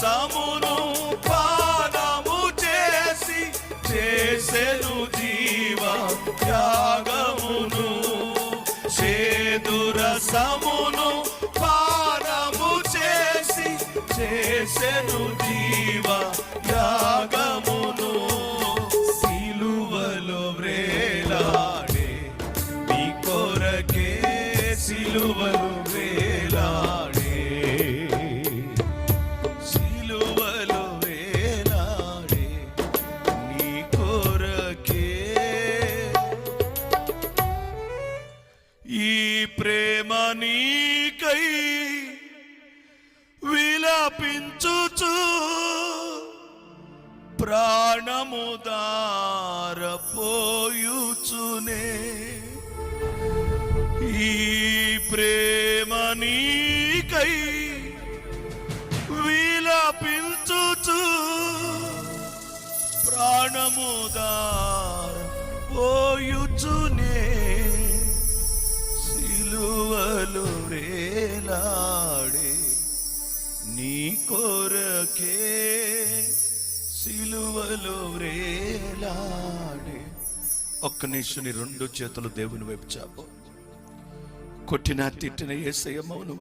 రసమును పానము చేసి చేసెను జీవ త్యాగమును. చేదు రసమును పానము చేసి చేసెను జీవ త్యాగమును. సిలువలో వ్రేలాడే నీ కొరకే, సిలువలో వేలాడే, సిలువలో వేలాడే నీ కొరకే. ఈ ప్రేమ నీకై విలపించుచు ప్రాణము దారపోయుచునే. ఈ ప్రేమ నీకై విలపించుచు ప్రాణము దారపోయుచునే. సిలువలో వేలాడే నీ కొరకే, సిలువలో వేలాడే. ఒక్క నిమిషం నీ రెండు చేతులు దేవుని వైపు చాపు. కొట్టినా తిట్టిన యేసయ్య మౌనం.